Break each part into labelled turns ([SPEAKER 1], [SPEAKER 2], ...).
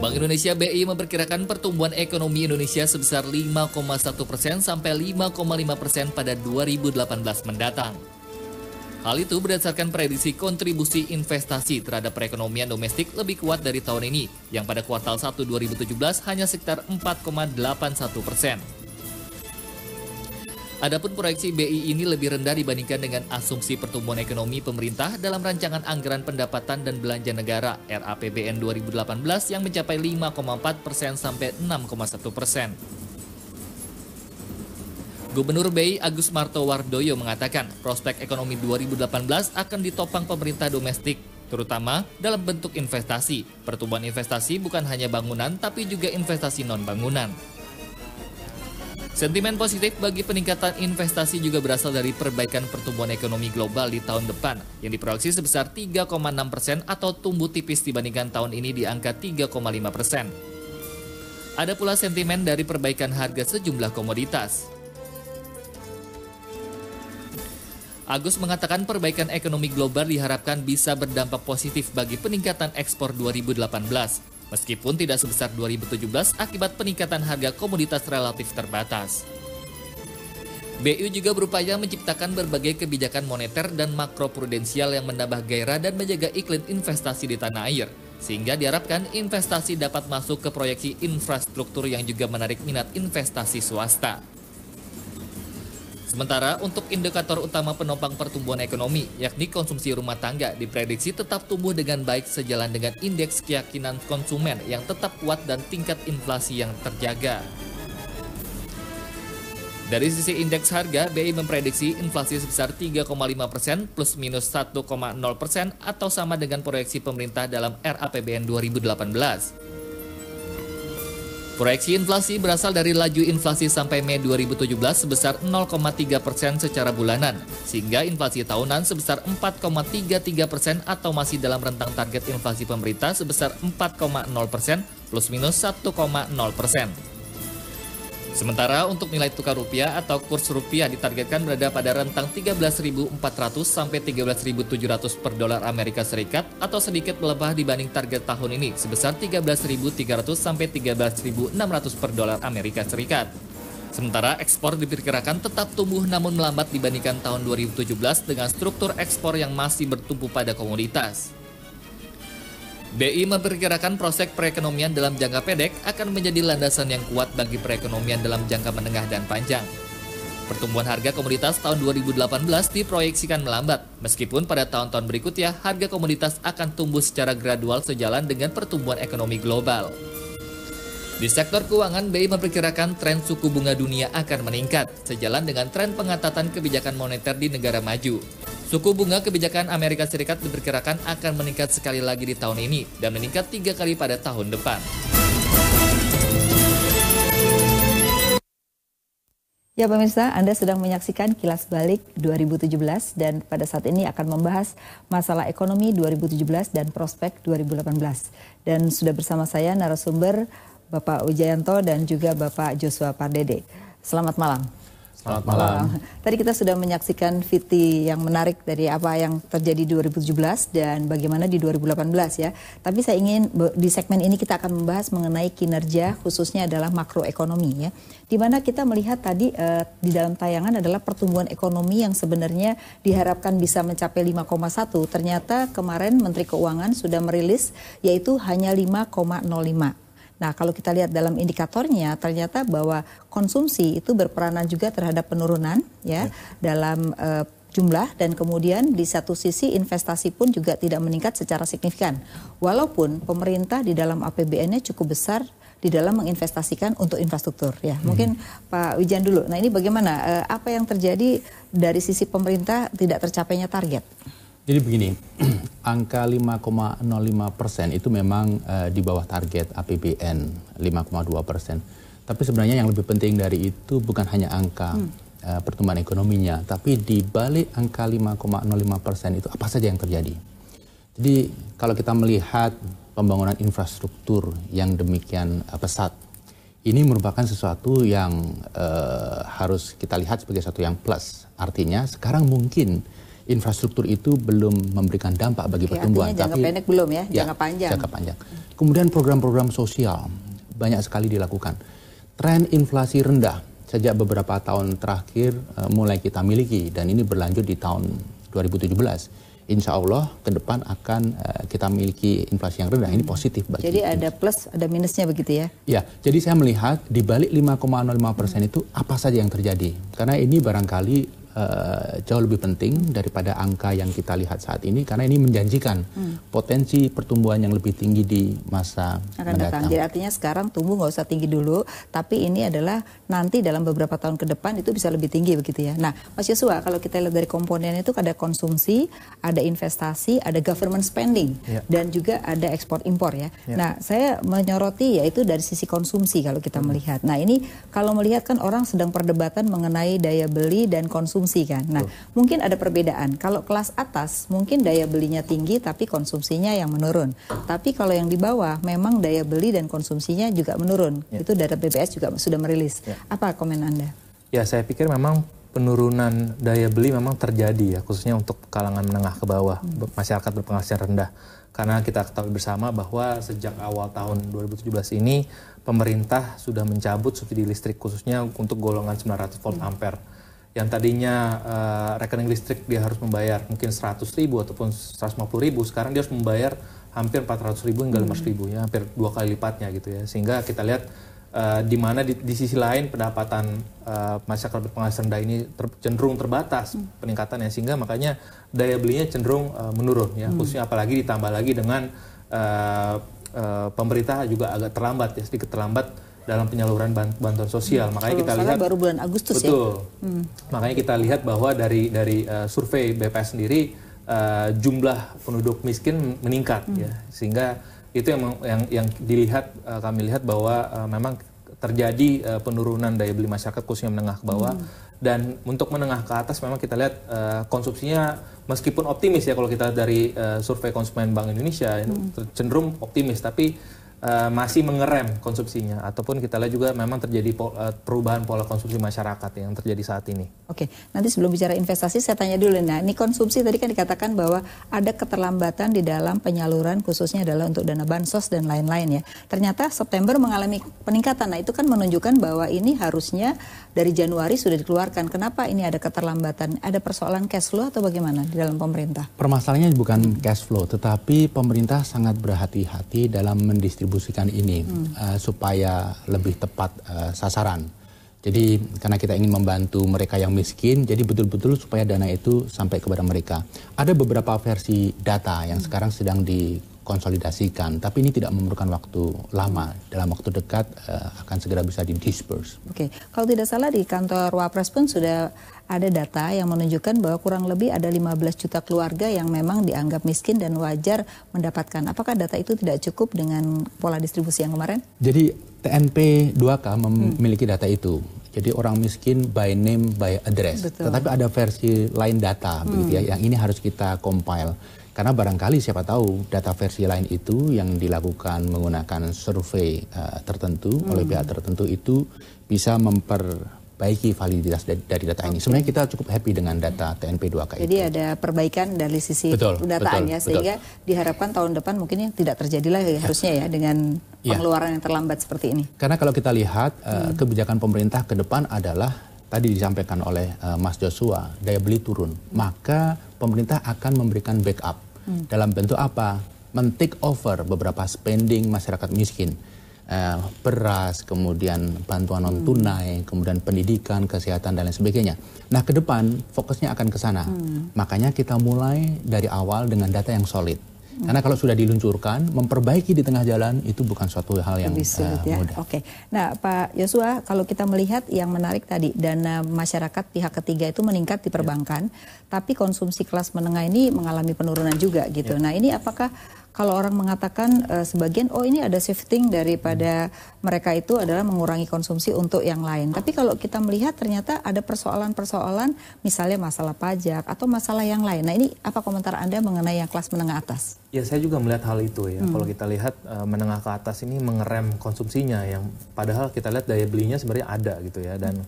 [SPEAKER 1] Bank Indonesia BI memperkirakan pertumbuhan ekonomi Indonesia sebesar 5,1% sampai 5,5% pada 2018 mendatang. Hal itu berdasarkan prediksi kontribusi investasi terhadap perekonomian domestik lebih kuat dari tahun ini, yang pada kuartal 1 2017 hanya sekitar 4,81%. Adapun proyeksi BI ini lebih rendah dibandingkan dengan asumsi pertumbuhan ekonomi pemerintah dalam rancangan anggaran pendapatan dan belanja negara RAPBN 2018 yang mencapai 5,4% sampai 6,1%. Gubernur BI Agus Martowardoyo mengatakan prospek ekonomi 2018 akan ditopang pemerintah domestik, terutama dalam bentuk investasi. Pertumbuhan investasi bukan hanya bangunan, tapi juga investasi non-bangunan. Sentimen positif bagi peningkatan investasi juga berasal dari perbaikan pertumbuhan ekonomi global di tahun depan, yang diproyeksi sebesar 3,6% atau tumbuh tipis dibandingkan tahun ini di angka 3,5%. Ada pula sentimen dari perbaikan harga sejumlah komoditas. Agus mengatakan perbaikan ekonomi global diharapkan bisa berdampak positif bagi peningkatan ekspor 2018, meskipun tidak sebesar 2017 akibat peningkatan harga komoditas relatif terbatas. BI juga berupaya menciptakan berbagai kebijakan moneter dan makroprudensial yang menambah gairah dan menjaga iklim investasi di tanah air, sehingga diharapkan investasi dapat masuk ke proyeksi infrastruktur yang juga menarik minat investasi swasta. Sementara untuk indikator utama penopang pertumbuhan ekonomi, yakni konsumsi rumah tangga, diprediksi tetap tumbuh dengan baik sejalan dengan indeks keyakinan konsumen yang tetap kuat dan tingkat inflasi yang terjaga. Dari sisi indeks harga, BI memprediksi inflasi sebesar 3,5% plus minus 1,0% atau sama dengan proyeksi pemerintah dalam RAPBN 2018. Proyeksi inflasi berasal dari laju inflasi sampai Mei 2017 sebesar 0,3% secara bulanan, sehingga inflasi tahunan sebesar 4,33% atau masih dalam rentang target inflasi pemerintah sebesar 4,0% plus minus 1,0%. Sementara untuk nilai tukar rupiah atau kurs rupiah ditargetkan berada pada rentang 13.400 sampai 13.700 per dolar Amerika Serikat atau sedikit melebah dibanding target tahun ini sebesar 13.300 sampai 13.600 per dolar Amerika Serikat. Sementara ekspor diperkirakan tetap tumbuh namun melambat dibandingkan tahun 2017 dengan struktur ekspor yang masih bertumpu pada komoditas. BI memperkirakan prospek perekonomian dalam jangka pendek akan menjadi landasan yang kuat bagi perekonomian dalam jangka menengah dan panjang. Pertumbuhan harga komoditas tahun 2018 diproyeksikan melambat, meskipun pada tahun-tahun berikutnya harga komoditas akan tumbuh secara gradual sejalan dengan pertumbuhan ekonomi global. Di sektor keuangan, BI memperkirakan tren suku bunga dunia akan meningkat, sejalan dengan tren pengetatan kebijakan moneter di negara maju. Suku bunga kebijakan Amerika Serikat diperkirakan akan meningkat sekali lagi di tahun ini dan meningkat 3 kali pada tahun depan.
[SPEAKER 2] Ya pemirsa, Anda sedang menyaksikan Kilas Balik 2017 dan pada saat ini akan membahas masalah ekonomi 2017 dan prospek 2018. Dan sudah bersama saya narasumber Bapak Wijayanto dan juga Bapak Joshua Pardede. Selamat malam.
[SPEAKER 3] Selamat malam.
[SPEAKER 2] Tadi kita sudah menyaksikan VT yang menarik dari apa yang terjadi 2017 dan bagaimana di 2018 ya. Tapi saya ingin di segmen ini kita akan membahas mengenai kinerja khususnya adalah makroekonomi ya. Di mana kita melihat tadi di dalam tayangan adalah pertumbuhan ekonomi yang sebenarnya diharapkan bisa mencapai 5,1. Ternyata kemarin Menteri Keuangan sudah merilis yaitu hanya 5,05. Nah, kalau kita lihat dalam indikatornya, ternyata bahwa konsumsi itu berperanan juga terhadap penurunan ya dalam jumlah dan kemudian di satu sisi investasi pun juga tidak meningkat secara signifikan. Walaupun pemerintah di dalam APBN-nya cukup besar di dalam menginvestasikan untuk infrastruktur ya. Mungkin Pak Wijan dulu. Nah, ini bagaimana apa yang terjadi dari sisi pemerintah tidak tercapainya target?
[SPEAKER 3] Jadi begini, angka 5,05% itu memang di bawah target APBN 5,2%. Tapi sebenarnya yang lebih penting dari itu bukan hanya angka pertumbuhan ekonominya, tapi di balik angka 5,05% itu apa saja yang terjadi. Jadi kalau kita melihat pembangunan infrastruktur yang demikian pesat, ini merupakan sesuatu yang harus kita lihat sebagai sesuatu yang plus. Artinya sekarang mungkin infrastruktur itu belum memberikan dampak bagi pertumbuhan.
[SPEAKER 2] Jangka pendek belum ya, jangka panjang.
[SPEAKER 3] Jangka panjang. Kemudian program-program sosial banyak sekali dilakukan. Tren inflasi rendah sejak beberapa tahun terakhir mulai kita miliki dan ini berlanjut di tahun 2017. Insya Allah ke depan akan kita miliki inflasi yang rendah. Ini positif bagi.
[SPEAKER 2] Jadi ada plus, ada minusnya begitu ya?
[SPEAKER 3] Ya, jadi saya melihat di balik 5,05% itu apa saja yang terjadi. Karena ini barangkali jauh lebih penting daripada angka yang kita lihat saat ini karena ini menjanjikan potensi pertumbuhan yang lebih tinggi di masa
[SPEAKER 2] akan
[SPEAKER 3] mendatang.
[SPEAKER 2] Jadi artinya sekarang tumbuh nggak usah tinggi dulu, tapi ini adalah nanti dalam beberapa tahun ke depan itu bisa lebih tinggi begitu ya. Nah, Mas Yosua, kalau kita lihat dari komponen itu ada konsumsi, ada investasi, ada government spending, dan juga ada ekspor impor ya. Nah, saya menyoroti yaitu dari sisi konsumsi kalau kita melihat. Nah, ini kalau melihat kan orang sedang perdebatan mengenai daya beli dan konsumsi kan. Nah, mungkin ada perbedaan. Kalau kelas atas mungkin daya belinya tinggi tapi konsumsinya yang menurun. Tapi kalau yang di bawah memang daya beli dan konsumsinya juga menurun. Itu data BPS juga sudah merilis. Apa komen Anda?
[SPEAKER 4] Ya, saya pikir memang penurunan daya beli memang terjadi ya, khususnya untuk kalangan menengah ke bawah, masyarakat berpenghasilan rendah. Karena kita ketahui bersama bahwa sejak awal tahun 2017 ini pemerintah sudah mencabut subsidi listrik khususnya untuk golongan 900 volt ampere. Yang tadinya rekening listrik dia harus membayar mungkin 100.000 ataupun 150.000, sekarang dia harus membayar hampir 400.000 hingga 500.000 ya, hampir 2 kali lipatnya gitu ya. Sehingga kita lihat di mana di sisi lain pendapatan masyarakat berpenghasilan rendah ini cenderung terbatas peningkatannya, sehingga makanya daya belinya cenderung menurun ya, khususnya apalagi ditambah lagi dengan pemerintah juga agak terlambat ya, sedikit terlambat dalam penyaluran bantuan sosial. Makanya kita lihat
[SPEAKER 2] baru bulan Agustus
[SPEAKER 4] betul. Makanya kita lihat bahwa dari survei BPS sendiri jumlah penduduk miskin meningkat ya. Sehingga itu yang dilihat, kami lihat bahwa memang terjadi penurunan daya beli masyarakat khususnya menengah ke bawah. Dan untuk menengah ke atas memang kita lihat konsumsinya meskipun optimis ya, kalau kita dari survei konsumen Bank Indonesia cenderung optimis, tapi masih mengerem konsumsinya, ataupun kita lihat juga memang terjadi perubahan pola konsumsi masyarakat yang terjadi saat ini.
[SPEAKER 2] Oke, nanti sebelum bicara investasi saya tanya dulu. Nah, ini konsumsi tadi kan dikatakan bahwa ada keterlambatan di dalam penyaluran khususnya adalah untuk dana bansos dan lain-lain ya. Ternyata September mengalami peningkatan. Nah, itu kan menunjukkan bahwa ini harusnya dari Januari sudah dikeluarkan. Kenapa ini ada keterlambatan? Ada persoalan cash flow atau bagaimana di dalam pemerintah?
[SPEAKER 3] Permasalahannya bukan cash flow, tetapi pemerintah sangat berhati-hati dalam mendistribusikan ini supaya lebih tepat sasaran. Jadi karena kita ingin membantu mereka yang miskin, jadi betul-betul supaya dana itu sampai kepada mereka. Ada beberapa versi data yang sekarang sedang dikonsolidasikan, tapi ini tidak memerlukan waktu lama. Dalam waktu dekat akan segera bisa di-disperse.
[SPEAKER 2] Oke, kalau tidak salah di kantor Wapres pun sudah ada data yang menunjukkan bahwa kurang lebih ada 15 juta keluarga yang memang dianggap miskin dan wajar mendapatkan. Apakah data itu tidak cukup dengan pola distribusi yang kemarin? Jadi
[SPEAKER 3] TNP 2K memiliki data itu. Jadi orang miskin by name, by address.
[SPEAKER 2] Betul.
[SPEAKER 3] Tetapi ada versi lain data, begitu ya. Yang ini harus kita compile. Karena barangkali siapa tahu data versi lain itu yang dilakukan menggunakan survei tertentu oleh pihak tertentu itu bisa memperbaiki validitas dari data ini. Sebenarnya kita cukup happy dengan data TNP 2K itu.
[SPEAKER 2] Jadi ada perbaikan dari sisi pendataan ya, sehingga diharapkan tahun depan mungkin tidak terjadi lagi harusnya ya dengan pengeluaran yang terlambat seperti ini.
[SPEAKER 3] Karena kalau kita lihat kebijakan pemerintah ke depan adalah tadi disampaikan oleh Mas Joshua, daya beli turun. Maka pemerintah akan memberikan backup. Dalam bentuk apa? Men-take over beberapa spending masyarakat miskin. Beras, kemudian bantuan non-tunai, kemudian pendidikan, kesehatan, dan lain sebagainya. Nah, ke depan fokusnya akan ke sana. Makanya kita mulai dari awal dengan data yang solid. Karena kalau sudah diluncurkan, memperbaiki di tengah jalan itu bukan suatu hal yang
[SPEAKER 2] sulit, ya?
[SPEAKER 3] mudah.
[SPEAKER 2] Oke. Nah, Pak Joshua, kalau kita melihat yang menarik tadi, dana masyarakat pihak ketiga itu meningkat di perbankan, tapi konsumsi kelas menengah ini mengalami penurunan juga gitu. Nah, ini apakah kalau orang mengatakan sebagian, oh ini ada shifting daripada mereka itu adalah mengurangi konsumsi untuk yang lain. Tapi kalau kita melihat ternyata ada persoalan-persoalan, misalnya masalah pajak atau masalah yang lain. Nah, ini apa komentar Anda mengenai yang kelas menengah atas?
[SPEAKER 4] Ya, saya juga melihat hal itu ya. Kalau kita lihat menengah ke atas ini mengerem konsumsinya, yang padahal kita lihat daya belinya sebenarnya ada gitu ya. Dan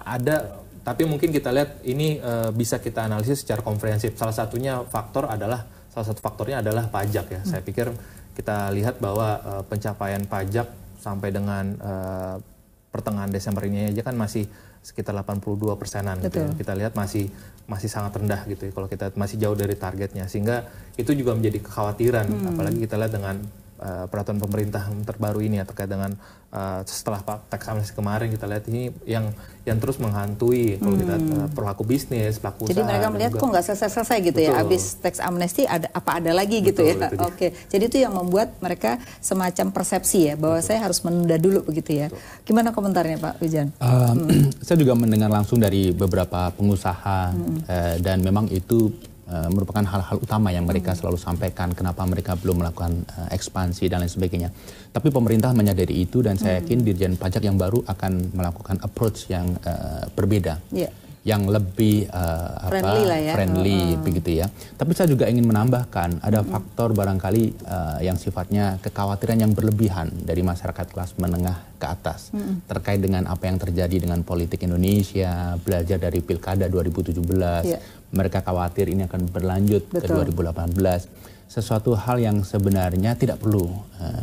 [SPEAKER 4] ada, tapi mungkin kita lihat ini bisa kita analisis secara komprehensif. Salah satu faktornya adalah pajak ya. Saya pikir kita lihat bahwa pencapaian pajak sampai dengan pertengahan Desember ini aja kan masih sekitar 82%-an gitu ya. Kita lihat masih sangat rendah gitu ya, kalau kita masih jauh dari targetnya, sehingga itu juga menjadi kekhawatiran, apalagi kita lihat dengan peraturan pemerintah terbaru ini ya, terkait dengan setelah tax amnesty kemarin, kita lihat ini yang terus menghantui kalau kita pelaku bisnis, pelaku usaha.
[SPEAKER 2] Jadi mereka melihat kok nggak selesai-selesai gitu ya, habis tax amnesty ada lagi gitu ya. Oke, jadi itu yang membuat mereka semacam persepsi ya, bahwa saya harus menunda dulu begitu ya. Gimana komentarnya Pak Wijan?
[SPEAKER 3] Saya juga mendengar langsung dari beberapa pengusaha dan memang itu merupakan hal-hal utama yang mereka selalu sampaikan, kenapa mereka belum melakukan ekspansi dan lain sebagainya. Tapi pemerintah menyadari itu, dan saya yakin Dirjen Pajak yang baru akan melakukan approach yang berbeda, yang lebih friendly begitu ya. Tapi saya juga ingin menambahkan ada faktor barangkali yang sifatnya kekhawatiran yang berlebihan dari masyarakat kelas menengah ke atas terkait dengan apa yang terjadi dengan politik Indonesia, belajar dari Pilkada 2017. Mereka khawatir ini akan berlanjut ke 2018. Sesuatu hal yang sebenarnya tidak perlu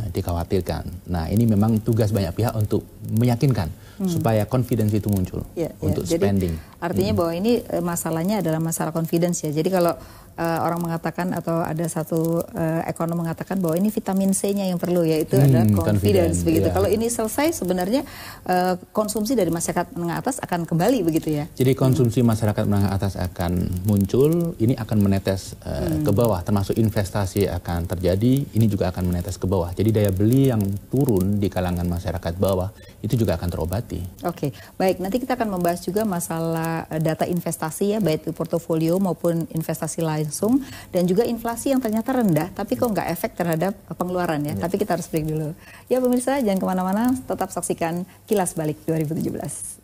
[SPEAKER 3] dikhawatirkan. Nah, ini memang tugas banyak pihak untuk meyakinkan supaya confidence itu muncul untuk spending.
[SPEAKER 2] Jadi, artinya bahwa ini masalahnya adalah masalah confidence ya. Jadi kalau orang mengatakan atau ada satu ekonom mengatakan bahwa ini vitamin C-nya yang perlu, yaitu ada confidence begitu. Kalau ini selesai, sebenarnya konsumsi dari masyarakat menengah atas akan kembali begitu ya.
[SPEAKER 3] Jadi konsumsi masyarakat menengah atas akan muncul, ini akan menetes ke bawah, termasuk investasi akan terjadi, ini juga akan menetes ke bawah. Jadi daya beli yang turun di kalangan masyarakat bawah itu juga akan terobati.
[SPEAKER 2] Oke, baik. Nanti kita akan membahas juga masalah data investasi ya, baik di portofolio maupun investasi langsung, dan juga inflasi yang ternyata rendah, tapi kok nggak efek terhadap pengeluaran ya. Tapi kita harus break dulu. Ya pemirsa, jangan kemana-mana, tetap saksikan Kilas Balik 2017.